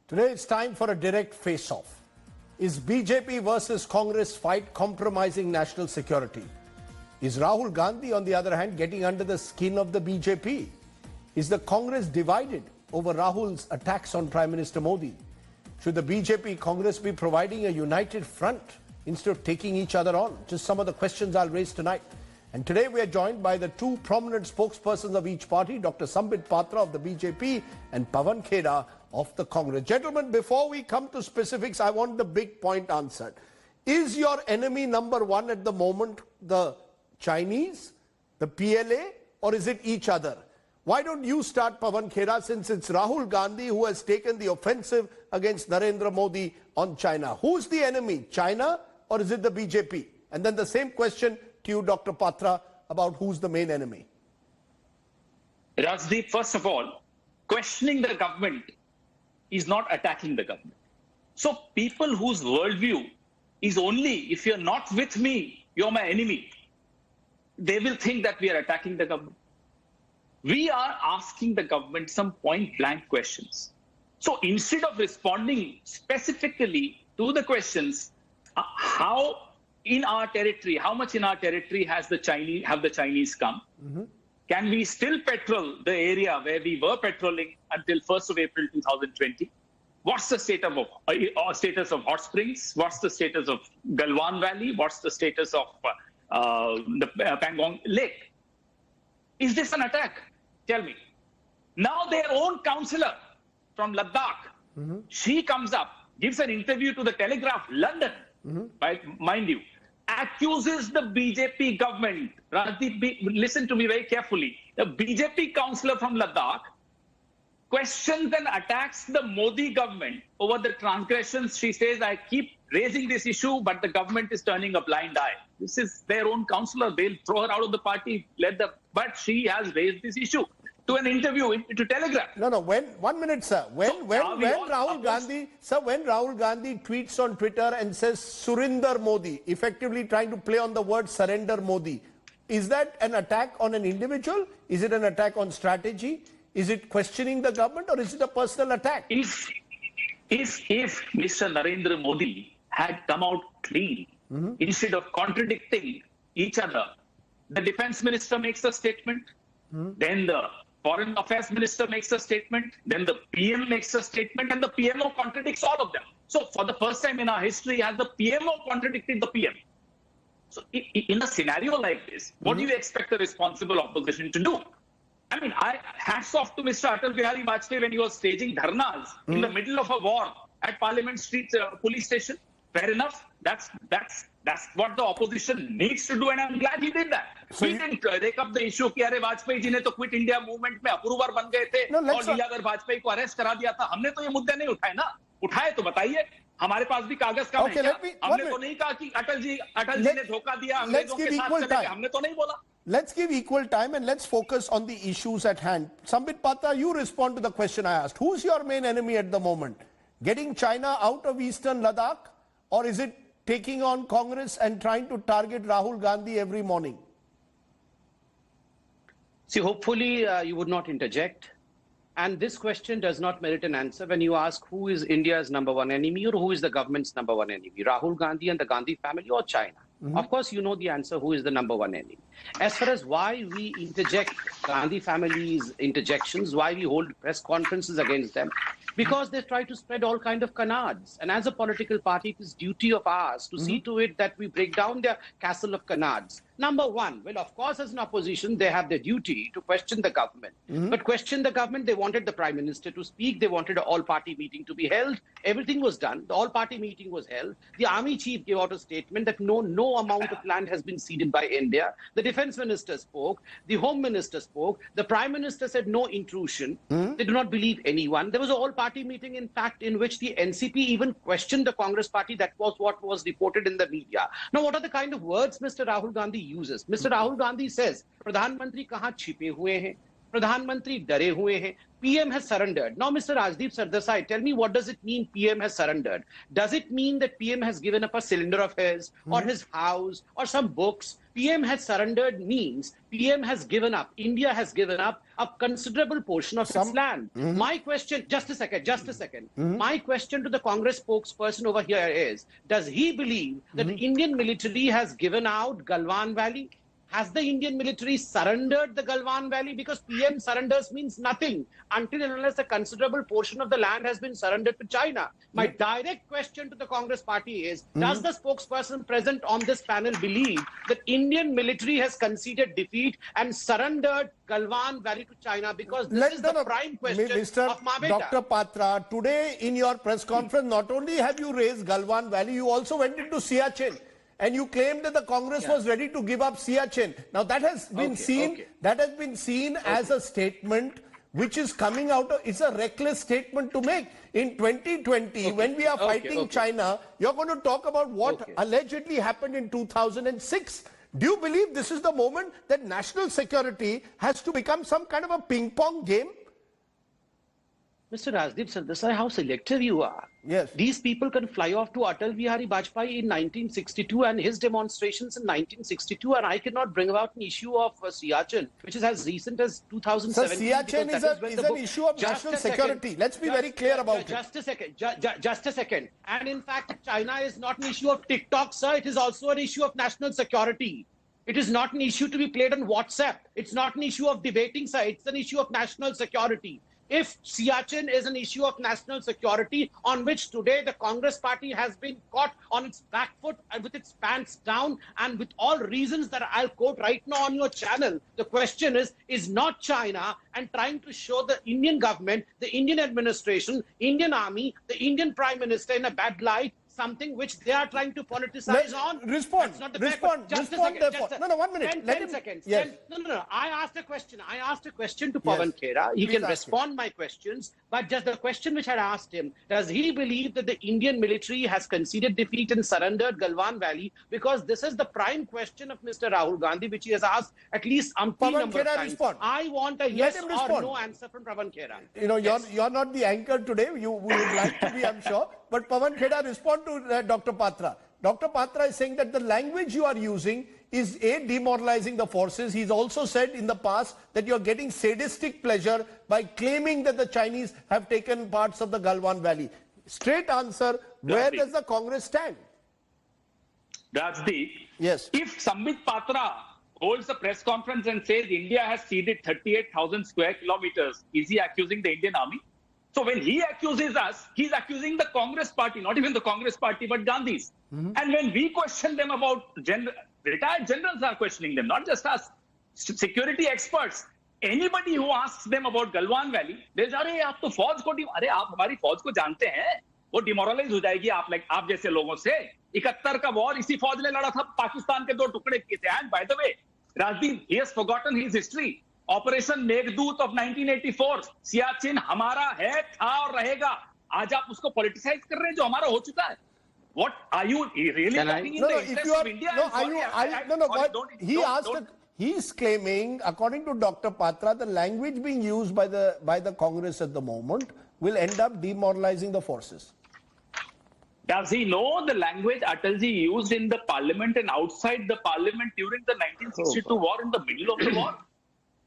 Today it's time for a direct face-off. Is BJP versus Congress fight compromising national security? Is Rahul Gandhi, on the other hand, getting under the skin of the BJP? Is the Congress divided over Rahul's attacks on Prime Minister Modi? Should the BJP Congress be providing a united front instead of taking each other on? Just some of the questions I'll raise tonight. And today we are joined by the two prominent spokespersons of each party, Dr. Sambit Patra of the BJP and Pawan Khera of the Congress. Gentlemen, before we come to specifics, I want the big point answered. Is your enemy number one at the moment the Chinese, the PLA, or is it each other? Why don't you start, Pawan Khera, since it's Rahul Gandhi who has taken the offensive against Narendra Modi on China. Who's the enemy, China or is it the BJP? And then the same question to you, Dr. Patra, about who's the main enemy. Rajdeep, first of all, questioning the government is not attacking the government. So people whose worldview is only, if you're not with me, you're my enemy, they will think that we are attacking the government. We are asking the government some point-blank questions. So instead of responding specifically to the questions, how in our territory, how much in our territory have the Chinese come? Can we still patrol the area where we were patrolling until 1st of April 2020? What's the status of Hot Springs? What's the status of Galwan Valley? What's the status of the Pangong Lake? Is this an attack? Tell me. Now their own councillor from Ladakh, she comes up, gives an interview to the Telegraph, London, mind you, accuses the BJP government. Rajdeep, listen to me very carefully. The BJP councillor from Ladakh questions and attacks the Modi government over the transgressions. She says, I keep raising this issue, but the government is turning a blind eye. This is their own councillor. They'll throw her out of the party. But she has raised this issue to an interview to Telegraph. No. 1 minute, sir. When Rahul Gandhi tweets on Twitter and says Surinder Modi, effectively trying to play on the word surrender Modi, is that an attack on an individual? Is it an attack on strategy? Is it questioning the government, or is it a personal attack? If Mr. Narendra Modi had come out clean, instead of contradicting each other, the defense minister makes a statement, then the foreign affairs minister makes a statement, then the PM makes a statement, and the PMO contradicts all of them. So for the first time in our history, has the PMO contradicted the PM? So in a scenario like this, what do you expect the responsible opposition to do? I mean, hats off to Mr. Atal Bihari Vajpayee when he was staging dharnas in the middle of a war at Parliament Street police station. Fair enough. That's what the opposition needs to do, and I'm glad he did that. So he didn't rake up the issue कि अरे वाजपेयी जी ने तो quit India movement में approver बन गए थे और लीलाधर वाजपेयी को अरेस्ट करा दिया था. हमने तो ये मुद्दे नहीं उठाए ना. उठाए तो बताइए. हमारे पास भी कागज का है. हमने तो नहीं कहा कि अटल जी ने धोखा दिया अंग्रेजों के साथ चले गए. हमने तो नहीं बोला. Let's give equal time and let's focus on the issues at hand. Sambit Patra, you respond to the question I asked. Who's your main enemy at the moment? Getting China out of eastern Ladakh, or is it taking on Congress and trying to target Rahul Gandhi every morning? See, hopefully you would not interject. And this question does not merit an answer when you ask who is India's number one enemy or who is the government's number one enemy, Rahul Gandhi and the Gandhi family or China. Of course, you know the answer, who is the number one enemy. As far as why we interject Gandhi family's interjections, why we hold press conferences against them, because they try to spread all kind of canards. And as a political party, it is duty of ours to see to it that we break down their castle of canards. Number one, well, of course, as an opposition, they have the duty to question the government. But question the government, they wanted the Prime Minister to speak. They wanted an all-party meeting to be held. Everything was done. The all-party meeting was held. The army chief gave out a statement that no amount of land has been ceded by India. The defense minister spoke. The home minister spoke. The Prime Minister said no intrusion. They do not believe anyone. There was an all-party meeting, in fact, in which the NCP even questioned the Congress party. That was what was reported in the media. Now, what are the kind of words Mr. Rahul Gandhi uses? Mr. Rahul Gandhi says, प्रधानमंत्री कहाँ छिपे हुए हैं? प्रधानमंत्री डरे हुए हैं. PM has surrendered. Now, Mr. Rajdeep Sardesai, tell me, what does it mean PM has surrendered? Does it mean that PM has given up a cylinder of his or his house or some books? PM has surrendered means PM has given up, India has given up a considerable portion of its land. My question, just a second. My question to the Congress spokesperson over here is, does he believe that the Indian military has given out Galwan Valley? Has the Indian military surrendered the Galwan Valley? Because PM surrenders means nothing until and unless a considerable portion of the land has been surrendered to China. My direct question to the Congress party is, does the spokesperson present on this panel believe that Indian military has conceded defeat and surrendered Galwan Valley to China? Because this is the prime question of Mabeta. Dr. Patra, today in your press conference, not only have you raised Galwan Valley, you also went into Siachen. And you claimed that the Congress was ready to give up Siachen. Now that has been seen as a statement which is coming out of, it's a reckless statement to make. In 2020, when we are fighting China, you're going to talk about what allegedly happened in 2006. Do you believe this is the moment that national security has to become some kind of a ping-pong game? Mr. Rajdeep Sardesai, how selective you are. Yes. These people can fly off to Atal Bihari Vajpayee in 1962 and his demonstrations in 1962, and I cannot bring about an issue of Siachen, which is as recent as 2017. So Siachen is an issue of national security. Let's be very clear about it. Just a second. And in fact, China is not an issue of TikTok, sir. It is also an issue of national security. It is not an issue to be played on WhatsApp. It's not an issue of debating, sir. It's an issue of national security. If Siachen is an issue of national security on which today the Congress party has been caught on its back foot and with its pants down, and with all reasons that I'll quote right now on your channel, the question is not China and trying to show the Indian government, the Indian administration, Indian army, the Indian prime minister in a bad light, something which they are trying to politicize on? Respond. Just a second. No, 1 minute. 10 seconds. Yes. No. I asked a question to Pawan Khera. He can respond my questions, but just the question which I asked him, does he believe that the Indian military has conceded defeat and surrendered Galwan Valley? Because this is the prime question of Mr. Rahul Gandhi, which he has asked at least umpteen number of times. Respond. I want a yes or no answer from Pawan Khera. You know, you're not the anchor today. You would like to be, I'm sure. But Pawan Khera, respond to Dr. Patra. Dr. Patra is saying that the language you are using is demoralizing the forces. He's also said in the past that you're getting sadistic pleasure by claiming that the Chinese have taken parts of the Galwan Valley. Straight answer, where does the Congress stand? Rajdeep, yes. If Sambit Patra holds a press conference and says India has ceded 38,000 square kilometers, is he accusing the Indian army? So when he accuses us, he's accusing the Congress party, not even the Congress party, but Gandhi's. And when we question them about retired generals are questioning them, not just us, security experts. Anybody who asks them about Galwan Valley, they'll say, "अरे आप तो फौज को आप हमारी फौज को जानते हैं, वो डिमोरलाइज हो जाएगी आप जैसे लोगों से। 71 का वॉर इसी फौज ने लड़ा था, पाकिस्तान के 2 टुकड़े किए थे। And by the way, Rajdeep, he has forgotten his history. Operation Meghdoot of 1984, Siachen हमारा है, था और रहेगा। आज आप उसको पॉलिटिसाइज कर रहे हैं जो हमारा हो चुका है। What are you really talking in the interest of India? He's claiming, according to Dr. Patra, the language being used by the Congress at the moment will end up demoralizing the forces. Does he know the language Atalji used in the parliament and outside the parliament during the 1962 war, in the middle of the war?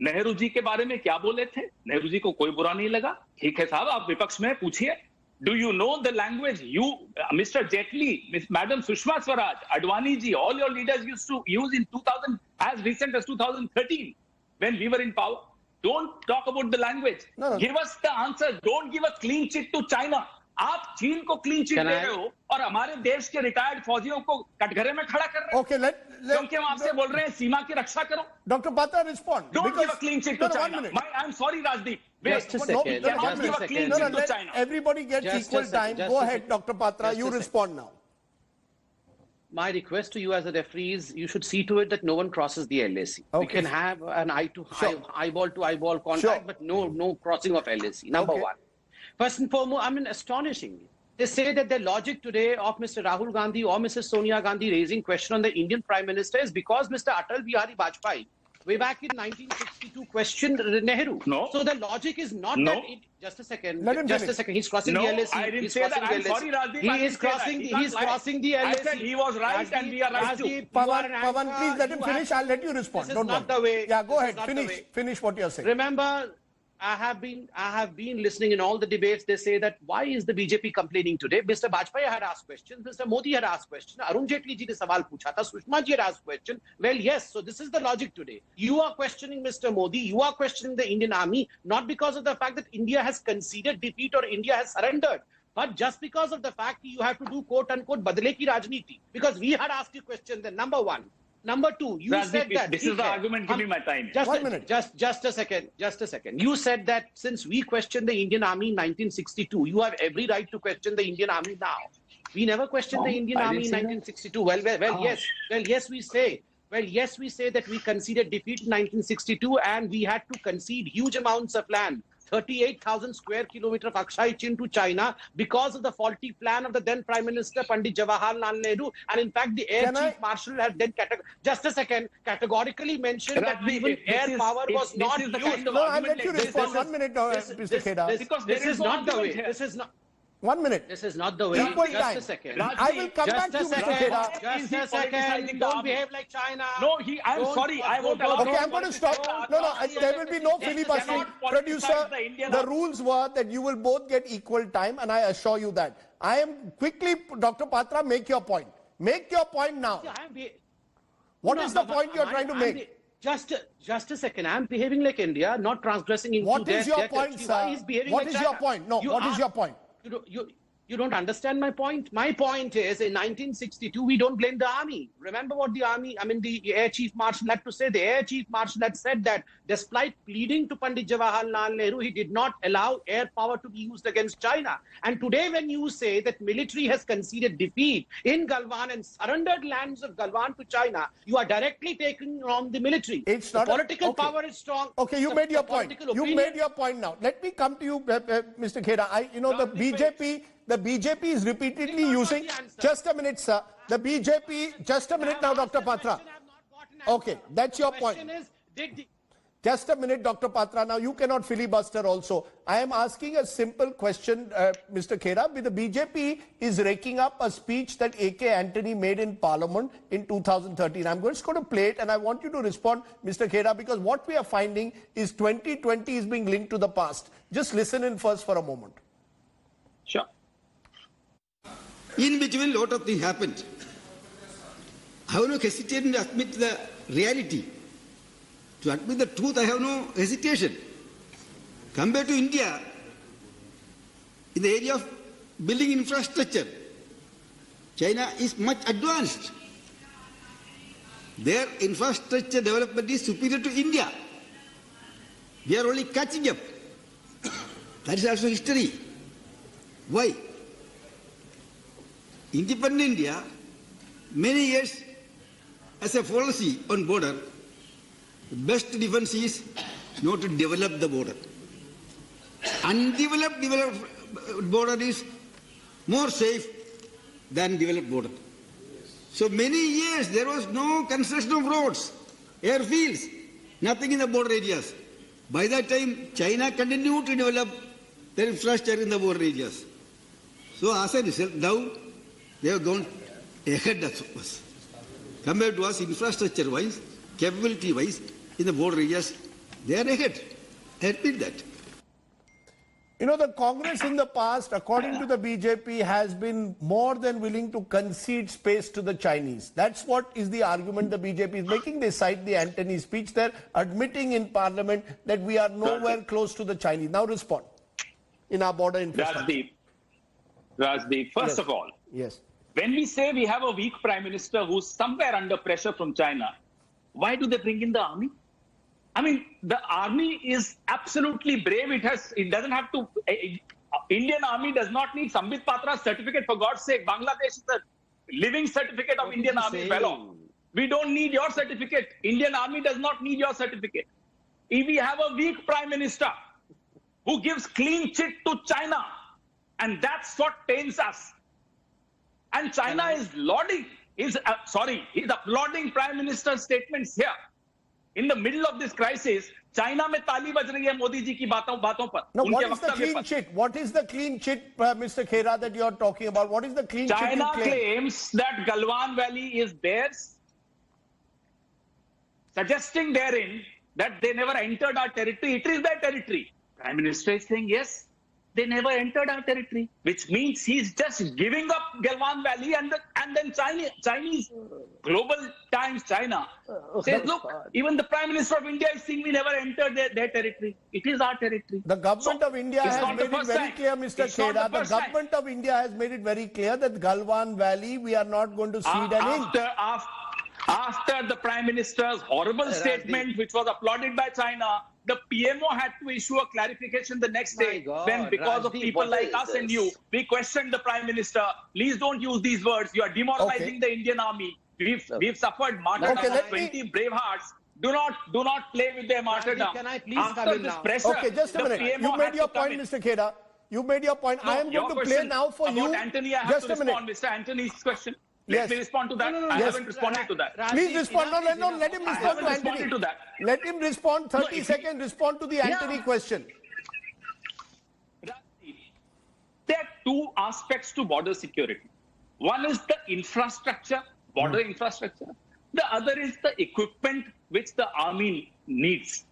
Nehru ji के बारे में क्या बोले थे? नेहरू जी को कोई बुरा नहीं लगा। ठीक है साहब, आप विपक्ष में पूछिए। Do you know the language you, Mr. Jaitley, Madam Sushma Swaraj, Advani ji, all your leaders used to use in 2000, as recent as 2013, when we were in power? Don't talk about the language. No. Give us the answer. Don't give a clean chit to China. आप चीन को clean chit दे रहे हो और हमारे देश के retired फौजियों को कटघरे में खड़ा कर रहे हो। क्योंकि हम आपसे बोल रहे हैं सीमा की रक्षा करो। Dr. Patra, respond. Don't give a clean chit to China. I'm sorry, Rajdeep. Just a second. Don't give a clean chit to China. Everybody gets equal time. Go ahead, Dr. Patra. You respond now. My request to you as a referee is you should see to it that no one crosses the LAC. We can have an eyeball to eyeball contact, but no crossing of LAC. Number one. First and foremost, astonishingly, they say that the logic today of Mr. Rahul Gandhi or Mrs. Sonia Gandhi raising question on the Indian Prime Minister is because Mr. Atal Bihari Vajpayee way back in 1962 questioned Nehru. No. So the logic is not No. that. Just a second. Let him Just a finish. second. He's crossing No, the LSE. I didn't He's say that. crossing I'm the sorry, LSE. Rajdeep. I He is didn't say that. crossing. He He's can't lie. crossing the LSE. I said he was right and we are right too. Rajdeep, you are an Pawan, anchor. please let him You finish. have- I'll let you respond. This is Don't not worry. the way. Yeah, go This is ahead. not the Finish. way. Finish what you're saying. Remember, I have been listening in all the debates. They say that why is the BJP complaining today? Mr. Bajpayee had asked questions. Mr. Modi had asked questions. Arun Jaitley ji ne sawal pucha tha. Sushma ji had asked question. Well, yes. So this is the logic today. You are questioning Mr. Modi. You are questioning the Indian army, not because of the fact that India has conceded defeat or India has surrendered, but just because of the fact you have to do quote unquote badle ki rajniti. Because we had asked you question. Then number one. Number two, you Rajdeep, said that. this is the argument. Give me my time. Just 1 minute. Just a second. You said that since we questioned the Indian army in 1962, you have every right to question the Indian army now. We never questioned No, the Indian I army in didn't say that. 1962. Yes, we say that we conceded defeat in 1962 and we had to concede huge amounts of land. 38,000 square kilometer of Akshay Chin to China because of the faulty plan of the then Prime Minister Pandit Jawaharlal Nehru. And in fact, the Air Chief Marshal had then categorically mentioned that Rajdeep, even this air is- power this- was this not is the used. kind of No, I'll argument let you like respond. this. 1 minute, Mr. Khera. Because This there is no not the way. argument here. This is not. 1 minute. This is not the way. Equal Just time. a second. Rajdeep, I will come back Just to a you, Mr. second. Khera. Just Is he a second. politicizing the Don't army? behave like China. No, I'm Don't- sorry. I won't don't- allow. Okay, I'm going to stop. No, there will be no filibustering. cannot politicize Producer, the Indian the army. rules were that you will both get equal time, and I assure you that. I am quickly, Dr. Patra, make your point. Make your point now. What is the point you're trying to make? Just a second. I'm behaving like India, not transgressing into What their is your territory. point, Why sir? he's behaving What like is your China? point? No, what is your point? You don't understand my point? My point is, in 1962, we don't blame the army. Remember what the Air Chief Marshal had to say? The Air Chief Marshal had said that despite pleading to Pandit Jawaharlal Nehru, he did not allow air power to be used against China. And today, when you say that military has conceded defeat in Galwan and surrendered lands of Galwan to China, you are directly taking on the military. It's The not political okay. power is strong. Okay, you The- made your the point. political You opinion- made your point now. Let me come to you, Mr. Khera. The BJP is repeatedly Did not using. got the answer. Just a minute, sir. The BJP. Just a minute now, Dr. Patra. Okay, that's your point. The question is, did the Just a minute, Dr. Patra. Now, you cannot filibuster also. I am asking a simple question, Mr. Khera. The BJP is raking up a speech that A.K. Antony made in Parliament in 2013. I'm just going to play it, and I want you to respond, Mr. Khera, because what we are finding is 2020 is being linked to the past. Just listen in first for a moment. Sure. In between, a lot of things happened. I have no hesitation to admit the reality. To admit the truth, I have no hesitation. Compared to India, in the area of building infrastructure, China is much advanced. Their infrastructure development is superior to India. We are only catching up. That is also history. Why? Independent India, many years as a policy on border, the best defense is not to develop the border. Undeveloped border is more safe than developed border. So many years there was no construction of roads, airfields, nothing in the border areas. By that time, China continued to develop their infrastructure in the border areas. So as a result, now they have gone ahead of us. Compared to us, infrastructure-wise, capability-wise, in the border areas, they are ahead. I admit that. You know, the Congress in the past, according to the BJP, has been more than willing to concede space to the Chinese. That's what is the argument the BJP is making. They cite the Antony speech there, admitting in Parliament that we are nowhere close to the Chinese. Now respond in our border infrastructure. Rajdeep, first Yes. of all, Yes. when we say we have a weak prime minister who's somewhere under pressure from China, why do they bring in the army? I mean, the army is absolutely brave. It doesn't have to. Indian army does not need Sambit Patra's certificate, for God's sake. Bangladesh is a living certificate of Indian army fellow. We don't need your certificate. Indian army does not need your certificate. If we have a weak prime minister who gives clean chit to China, and that's what pains us. And China is lauding, he's applauding Prime Minister's statements here. In the middle of this crisis, China में ताली बज रही है मोदी जी की बातों पर. Now, what उनके is the वक्तव्य clean पर. chit? What is the clean chit, Mr. Khera, that you are talking about? What is the clean chit China you claim? claims that Galwan Valley is theirs, suggesting therein that they never entered our territory. It is their territory. Prime Minister is saying, yes, they never entered our territory, which means he's just giving up Galwan Valley, and then Chinese Global Times China says, look, even the Prime Minister of India is saying we never entered their territory. It is our territory. The government of India it's has not the made it first very time. clear, Mr. It's not Khera. the The first time. government of India has made it very clear that Galwan Valley, we are not going to cede an inch. After the Prime Minister's horrible statement, which was applauded by China, the PMO had to issue a clarification the next day. When, because of people like us and you, we questioned the Prime Minister. Please don't use these words. You are demoralizing the Indian army. We've suffered martyrdom of 20 brave hearts. Do not play with their martyrdom. Can I please After come in this now? pressure, Okay, just a the minute. PMO You made had your to come point, in. Mr. Khera. You made your point. No, I am your going to question play now for about you. Anthony, I have Just to a minute. respond, Mr. Anthony's question. Let Yes. me respond to that. I haven't responded to that. Please respond. No, let him I respond haven't to responded Anthony. to that. Let him respond. 30 if seconds. Respond to the Anthony question. There are two aspects to border security. One is the infrastructure, border infrastructure. The other is the equipment which the army needs.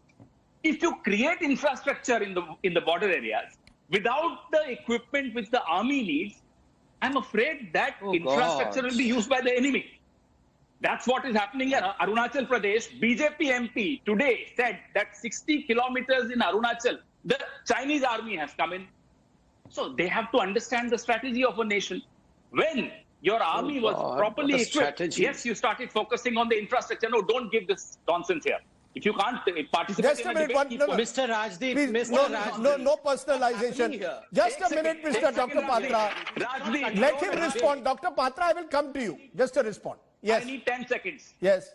If you create infrastructure in the border areas without the equipment which the army needs, I'm afraid that infrastructure will be used by the enemy. That's what is happening in Arunachal Pradesh. BJP MP today said that 60 kilometers in Arunachal, the Chinese army has come in. So they have to understand the strategy of a nation. When your army was properly equipped, yes, you started focusing on the infrastructure. No, don't give this nonsense here. If you can't participate Just in a minute, debate, keep quiet. Mr. Rajdeep, Please, Mr. Rajdeep. no personalization. Just a minute, Mr. Dr. Patra. Rajdeep, Let him respond. Dr. Patra, I will come to you. Just a response. Yes. I need 10 seconds. Yes.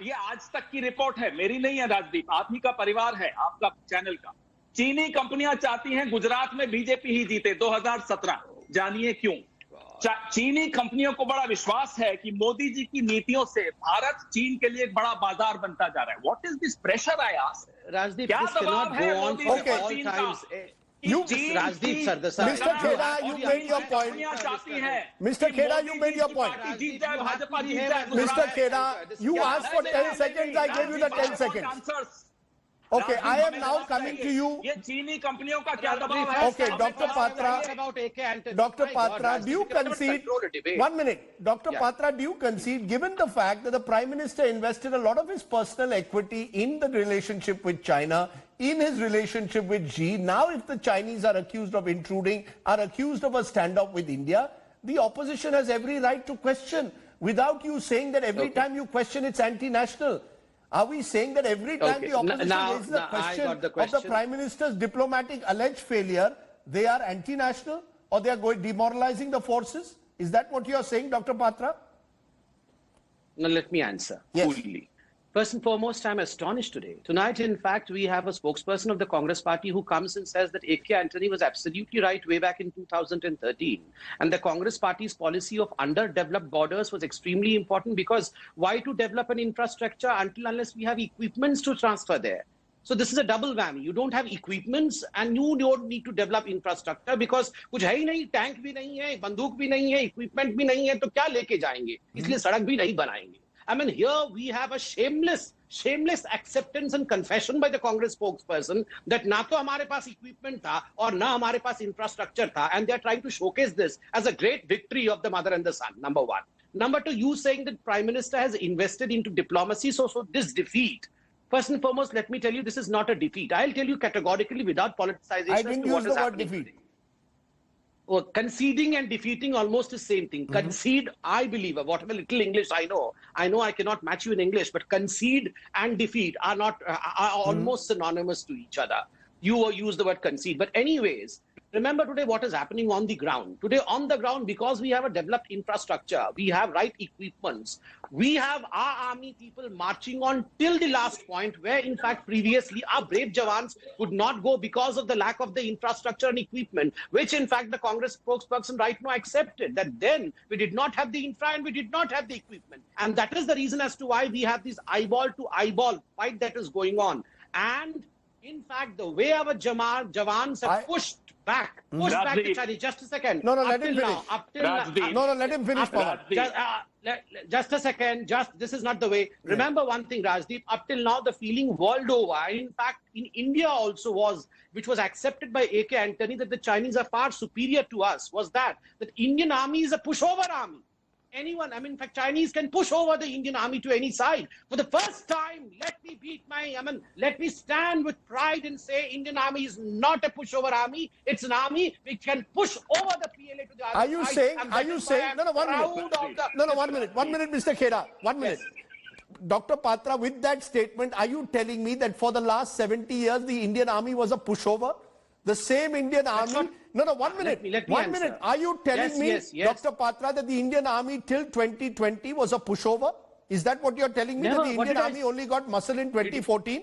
ये आज तक की report है, मेरी नहीं है राजदीप, आप ही का परिवार है, आपका चैनल का. चीनी कंपनियां चाहती हैं गुजरात में बीजेपी ही जीते 2017. जानिए क्यों? चीनी कंपनियों को बड़ा विश्वास है कि मोदी जी की नीतियों से भारत चीन के लिए एक बड़ा बाजार बनता जा रहा है. What is this pressure, I ask? Rajdeep, क्या this cannot दबाव है go on मोदी for जी पर all चीन का? times. You, Rajdeep Sardesai. Mr. Khera, you made your point. Mr. Khera, you made your point. Mr. Khera, you asked for 10 seconds. I gave you the 10 seconds. Okay, I am now coming to you. ये चीनी कंपनियों का क्या दबाव है? Okay, Dr. Patra. Dr. Patra, do you concede? 1 minute. Dr. Patra, do you concede, given the fact that the Prime Minister invested a lot of his personal equity in the relationship with China, in his relationship with Xi, now if the Chinese are accused of intruding, are accused of a standoff with India, the opposition has every right to question without you saying that every time you question it's anti-national. Are we saying that every time the opposition raises the question of the Prime Minister's diplomatic alleged failure, they are anti-national or they are demoralizing the forces? Is that what you are saying, Dr. Patra? Now let me answer. Yes. Fully. First and foremost, I'm astonished today. Tonight, in fact, we have a spokesperson of the Congress party who comes and says that A.K. Antony was absolutely right way back in 2013. And the Congress party's policy of underdeveloped borders was extremely important because why to develop an infrastructure unless we have equipments to transfer there? So this is a double whammy. You don't have equipments and you don't need to develop infrastructure because कुछ है ही नहीं, tank भी नहीं है, बंदूक भी नहीं है, equipment भी नहीं है, तो क्या लेके जाएंगे? इसलिए सड़क भी नहीं बनाएंगे. I mean, here we have a shameless acceptance and confession by the Congress spokesperson that na to hamare paas equipment tha or na hamare paas infrastructure tha, and they are trying to showcase this as a great victory of the mother and the son, number one. Number two, you saying that Prime Minister has invested into diplomacy, so this defeat. First and foremost, let me tell you, this is not a defeat. I'll tell you categorically without politicization. I didn't use the word defeat. Oh, conceding and defeating almost the same thing. Concede, I believe, whatever little English I know I cannot match you in English, but concede and defeat are almost synonymous to each other. You use the word concede. But anyways, Remember today what is happening on the ground. Today on the ground, because we have a developed infrastructure, we have right equipments, we have our army people marching on till the last point, where in fact previously our brave Jawans could not go because of the lack of the infrastructure and equipment, which in fact the Congress spokesperson right now accepted, that then we did not have the infra and we did not have the equipment. And that is the reason as to why we have this eyeball to eyeball fight that is going on. And in fact, the way our Jawans have pushed back the Chinese. Just a second. No, let him finish. Let him finish, Pawan. Just a second. This is not the way. Remember one thing, Rajdeep. Up till now, the feeling world over, in fact, in India also which was accepted by A.K. Antony, that the Chinese are far superior to us, was that Indian army is a pushover army. Anyone, in fact, Chinese can push over the Indian army to any side. For the first time, let me stand with pride and say Indian army is not a pushover army. It's an army which can push over the PLA to the other side. Are you saying, no, 1 minute. 1 minute, Mr. Khera, 1 minute. Dr. Patra, with that statement, are you telling me that for the last 70 years, the Indian army was a pushover? The same Indian army? No, 1 minute. Let me 1 minute. Are you telling me, Dr. Patra, that the Indian army till 2020 was a pushover? Is that what you're telling me? That the Indian army only got muscle in 2014?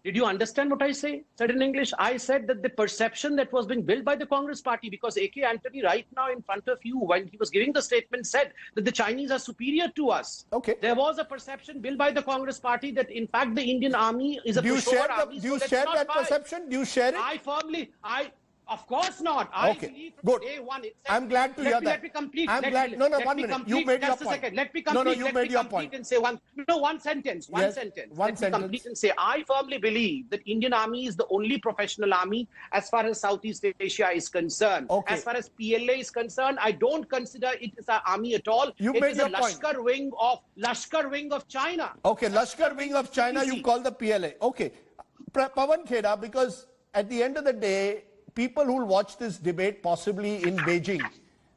Did you understand what I said in English? I said that the perception that was being built by the Congress party, because A.K. Antony right now in front of you, when he was giving the statement, said that the Chinese are superior to us. Okay. There was a perception built by the Congress party that in fact the Indian army is a pushover army. Do you share that perception? Do you share it? Of course not. Okay, good. Day one itself, I'm glad to hear that. Let me complete. I'm glad. No, 1 minute. You made your point. Just a second. Let me complete. You made your point. And say one sentence. One sentence. Let me complete and say, I firmly believe that Indian army is the only professional army as far as Southeast Asia is concerned. Okay. As far as PLA is concerned, I don't consider it as an army at all. You made your point. Lashkar wing of China. Okay, Lashkar wing of China, you call the PLA. Okay. Pawan Khera, because at the end of the day, people who will watch this debate, possibly in Beijing,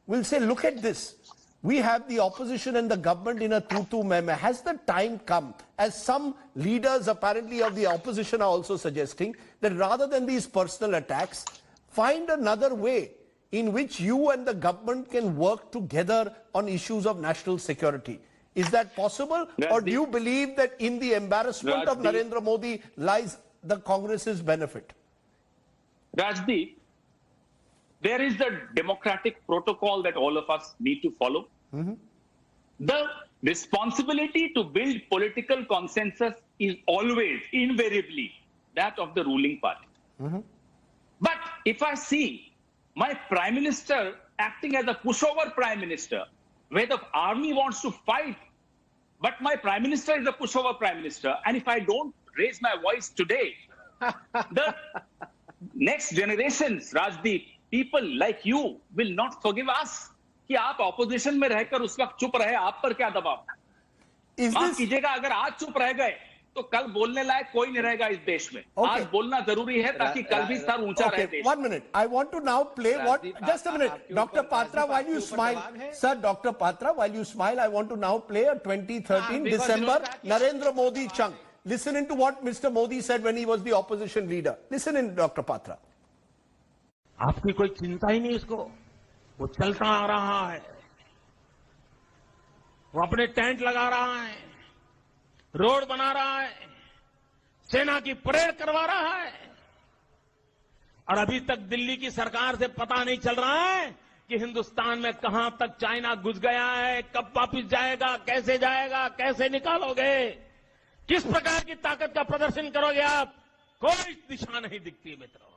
will say, look at this. We have the opposition and the government in a tu-tu meme. Has the time come, as some leaders apparently of the opposition are also suggesting, that rather than these personal attacks, find another way in which you and the government can work together on issues of national security? Is that possible? Or do you believe that in the embarrassment of Narendra Modi lies the Congress's benefit? Rajdeep, there is the democratic protocol that all of us need to follow. The responsibility to build political consensus is always, invariably, that of the ruling party. But if I see my prime minister acting as a pushover prime minister, where the army wants to fight, but my prime minister is a pushover prime minister, and if I don't raise my voice today, the next generations, Rajdeep, people like you will not forgive us कि आप opposition में रहकर उस वक्त चुप रहे, आप पर क्या दबाव? माफ कीजिएगा, अगर आज चुप रह गए तो कल बोलने लायक कोई नहीं रहेगा इस देश में. आज बोलना जरूरी है ताकि कल भी सर ऊंचा रहे देश. 1 minute. I want to now play just a minute. Dr. Patra, while you smile, sir, Dr. Patra, while you smile, I want to now play a 2013 December Narendra Modi chunk. Listen into what Mr. Modi said when he was the opposition leader. Listen in, Dr. Patra. आपकी कोई चिंता ही नहीं उसको, वो चलता आ रहा है, वो अपने टेंट लगा रहा है, रोड बना रहा है, सेना की परेड करवा रहा है, और अभी तक दिल्ली की सरकार से पता नहीं चल रहा है कि हिंदुस्तान में कहां तक चाइना घुस गया है, कब वापिस जाएगा, कैसे निकालोगे, किस प्रकार की ताकत का प्रदर्शन करोगे आप, कोई दिशा नहीं दिखती मित्रों.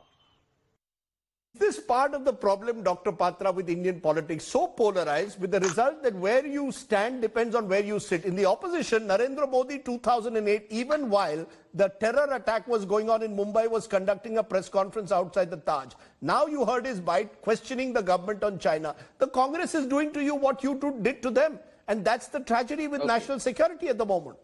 This part of the problem, Dr. Patra, with Indian politics, so polarized, with the result that where you stand depends on where you sit. In the opposition, Narendra Modi 2008, even while the terror attack was going on in Mumbai, was conducting a press conference outside the Taj. Now you heard his bite questioning the government on China. The Congress is doing to you what you did to them. And that's the tragedy with national security at the moment.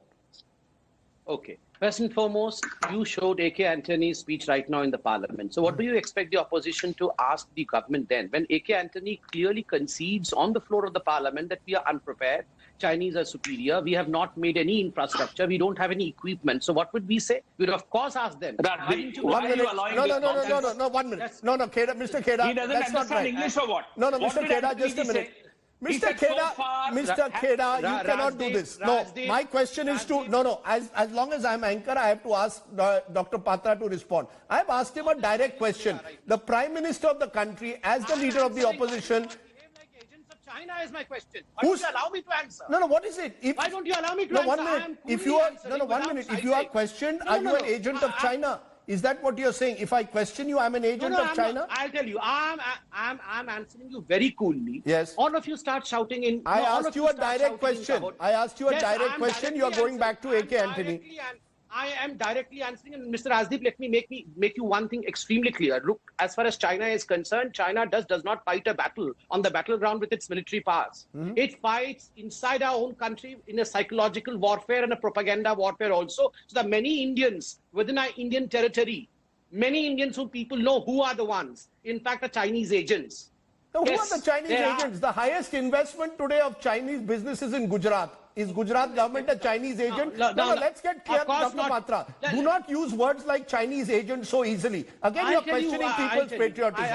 Okay. First and foremost, you showed A.K. Antony's speech right now in the parliament. So what do you expect the opposition to ask the government then? When A.K. Antony clearly concedes on the floor of the parliament that we are unprepared, Chinese are superior, we have not made any infrastructure, we don't have any equipment. So what would we say? We would of course ask them. Rajdeep, One why are you minute. allowing No, this no, no, no, no, nonsense? no, no, 1 minute. No, no, Khera, Mr. Khera, He doesn't that's not understand right. English or what? No, no, What Mr. did Khera, Antony just a say? minute. He Mr. said so Khera, far- Mr. Khera, you cannot do this. No, Rajdeep, my question is to, no, as long as I'm anchor, I have to ask Dr. Patra to respond. I have asked him a direct question. The Prime Minister of the country, as the leader of the opposition, China is my question. Why don't you allow me to answer? no, what is it? Why don't you allow me to no, answer? 1 I minute. am If coolly you are, answering 1 without minute. If you are siding. questioned, No, are you no, an no. agent of China? Is that what you're saying? If I question you, I'm an agent of I'm China? not. I'll tell you. I'm answering you very coolly. Yes. All of you start shouting in. I all asked of you a start direct shouting in question. Davos. I asked you a Yes, direct I'm question. You are directly going back to answering. A.K. Antony. I am directly answering. And Mr. Rajdeep, let me make you one thing extremely clear. Look, as far as China is concerned, China does not fight a battle on the battleground with its military powers. It fights inside our own country in a psychological warfare and a propaganda warfare also. So the many Indians within our Indian territory, many Indians who people know who are the ones, in fact, are Chinese agents. Now, who Yes, are the Chinese they are. agents? The highest investment today of Chinese businesses in Gujarat. Is Gujarat government a Chinese agent? No, Let's get clear, of course Dr. not. Patra. Do not use words like Chinese agent so easily. Again, you're questioning people's patriotism.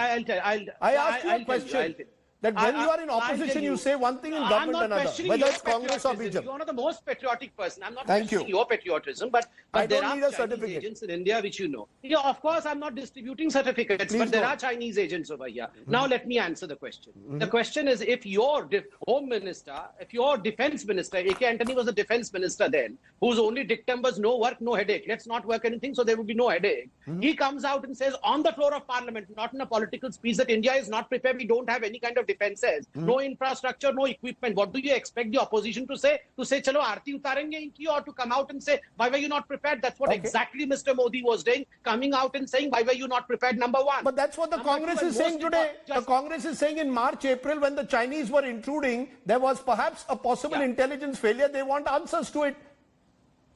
I asked you a question. That when you are in opposition, you say one thing in government another, whether it's Congress or BJP. You're one of the most patriotic person. I'm not Thank questioning you. your patriotism, but I there don't are need a Chinese certificate. agents in India which you know. Yeah, of course, I'm not distributing certificates, Please but there don't. are Chinese agents over here. Now let me answer the question. The question is, if your home minister, if your defense minister, A.K. Antony was the defense minister then, whose only dictum was no work, no headache. Let's not work anything, so there would be no headache. He comes out and says on the floor of parliament, not in a political speech, that India is not prepared. We don't have any kind of defenses, no infrastructure, no equipment. What do you expect the opposition to say? To say, chalo, aarti utarenge inki, or to come out and say, why were you not prepared? That's what exactly Mr. Modi was doing, coming out and saying, why were you not prepared, number one. But that's what the Congress is saying today. The Congress is saying in March, April, when the Chinese were intruding, there was perhaps a possible intelligence failure. They want answers to it.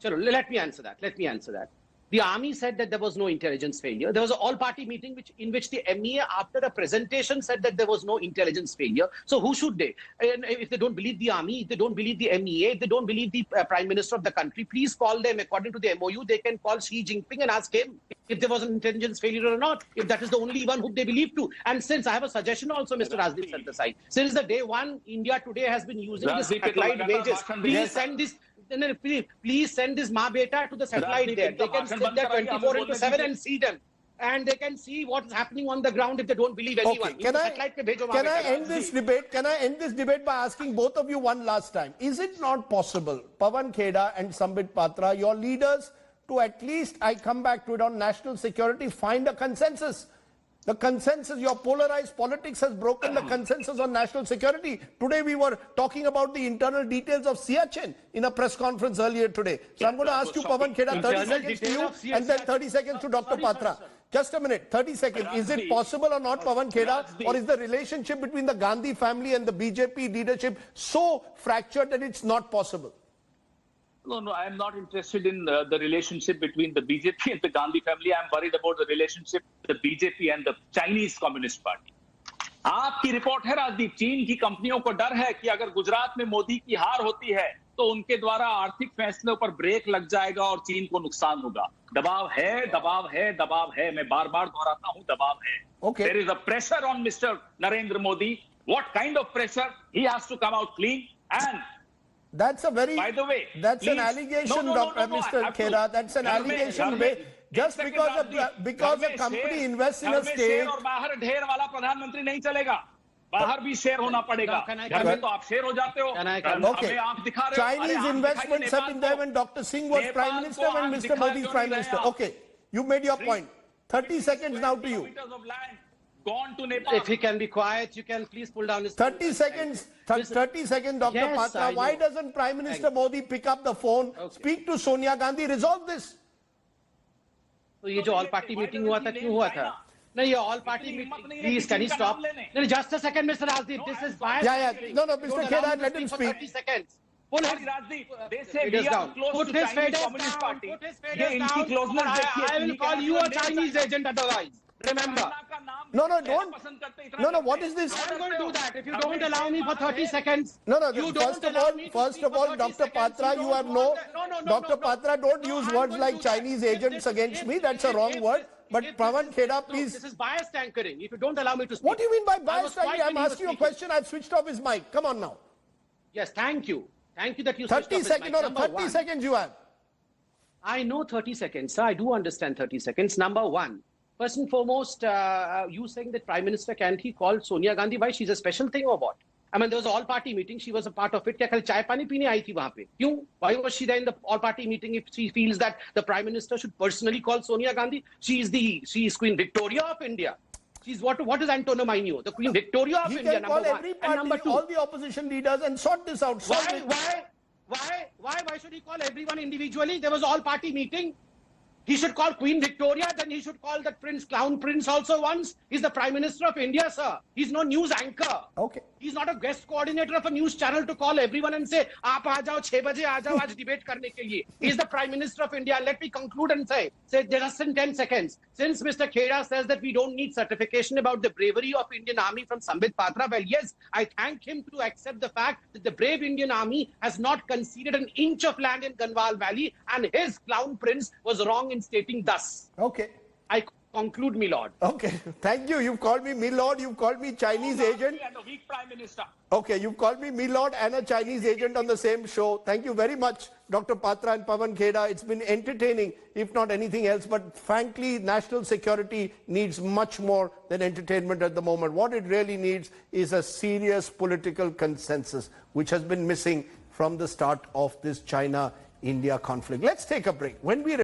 Chalo, let me answer that. The army said that there was no intelligence failure. There was an all-party meeting in which the MEA, after a presentation, said that there was no intelligence failure. So who should they? And if they don't believe the army, if they don't believe the MEA, if they don't believe the Prime Minister of the country, please call them. According to the MOU, they can call Xi Jinping and ask him if there was an intelligence failure or not, if that is the only one who they believe to. And since I have a suggestion also, Mr. Rajdeep Sardesai, since the day one, India today has been using this satellite wages. Please send this. Please send this Ma Beta to the satellite there. They can sit there 24/7 and see them. And they can see what is happening on the ground if they don't believe anyone. Okay. Can I end this debate? Can I end this debate by asking both of you one last time? Is it not possible, Pawan Khera and Sambit Patra, your leaders, to at least, I come back to it, on national security, find a consensus? The consensus, your polarized politics has broken the consensus on national security. Today we were talking about the internal details of Siachen in a press conference earlier today. So I'm going to ask you, Pawan Khera, 30 seconds to you and then 30 seconds to Dr. Patra. Just a minute, 30 seconds. Is it possible or not, Pawan Khera, or is the relationship between the Gandhi family and the BJP leadership so fractured that it's not possible? No, I am not interested in the relationship between the BJP and the Gandhi family. I am worried about the relationship the BJP and the Chinese Communist Party. आपकी report है राजदीप, चीन की कंपनियों को डर है कि अगर गुजरात में मोदी की हार होती है तो उनके द्वारा आर्थिक फैसलों पर ब्रेक लग जाएगा और चीन को नुकसान होगा। दबाव है, मैं बार-बार दोहराता हूं, दबाव है। Okay. There is a pressure on Mr. Narendra Modi. What kind of pressure? He has to come out clean. And that's a very, by the way, that's please, an allegation, Mr. Khera. That's an allegation. Just because a company invests in a state. और बाहर ढेर वाला प्रधानमंत्री नहीं चलेगा, बाहर भी share होना पड़ेगा। घर में तो आप शेयर हो जाते हो। Okay. Chinese investments have been there when Dr. Singh was Prime Minister, when Mr. Modi is Prime Minister. Okay, you made your point. 30 seconds now to you. Gone to Nepal. If he can be quiet, you can please pull down his 30 seconds, 30 seconds, Dr. Yes, Patra. Why doesn't Prime Minister Modi pick up the phone, speak to Sonia Gandhi, resolve this? तो ये जो all party meeting हुआ था क्यों हुआ था? नहीं, ये all party meeting, please can you stop? नहीं, just a second mister Rajdeep, this is by No, Mr. Khera, let him speak. 30 seconds. Pull Sorry, his Rajdeep, they say faders we are down. close Put to his Chinese faders Communist down. Party. Put his ये faders इनकी down. closeness देखिए, I will इन्हीं के call नाम you पे a name Chinese tag. agent otherwise. Remember. China का नाम No, no, कैसे don't. पसंद करते, इतना No, no, करते what हैं? is this? I'm going to do that if you हमें don't allow me for 30 seconds. No, no, You first don't of allow all, me to first speak of for all, 30 Dr. seconds. Patra, you have no, Dr. Patra, don't use I'm words going to like do that. Chinese If agents this- against if- me. That's a if- wrong if- word. if But this Pawan is- Khera, no, please. This is biased anchoring. If you don't allow me to speak. What do you mean by I was biased? quiet I'm when you asking were you a question. I've switched off his mic. Come on now. Yes, thank you. Thank you that you switched 30 off his seconds, mic. no, no, Number 30 one. seconds you have. I know 30 seconds, sir. I do understand 30 seconds. Number one, first and foremost, you saying that Prime Minister can't he call Sonia Gandhi? Why? She's a special thing or what? I mean, there was an all-party meeting. She was a part of it. क्या कल चाय पानी पीने आई थी वहाँ पे? क्यों? Why was she there in the all-party meeting if she feels that the Prime Minister should personally call Sonia Gandhi? She is Queen Victoria of India. She's what is Antonio Mainio? The Queen Victoria of He India, can call number one. every And number party, two, all the opposition leaders and sort this out. Solve it. why should he call everyone individually? There was all party meeting. He should call Queen Victoria, then he should call that Crown Prince also once. He's the Prime Minister of India, sir. He's no news anchor. Okay. He's not a guest coordinator of a news channel to call everyone and say, "Aap aa jao, 6 baje aa jao, aaj debate karne ke liye." He's the Prime Minister of India. Let me conclude and say just in 10 seconds. Since Mr. Khera says that we don't need certification about the bravery of Indian Army from Sambit Patra, well, yes, I thank him to accept the fact that the brave Indian Army has not conceded an inch of land in Ganwal Valley, and his Crown Prince was wrong in stating thus. Okay. I conclude, my lord. Okay. Thank you. You've called me Milord. You've called me Chinese agent. And a weak Prime Minister. Okay. You've called me Milord and a Chinese agent on the same show. Thank you very much, Dr. Patra and Pawan Khera. It's been entertaining, if not anything else. But frankly, national security needs much more than entertainment at the moment. What it really needs is a serious political consensus, which has been missing from the start of this China-India conflict. Let's take a break. When we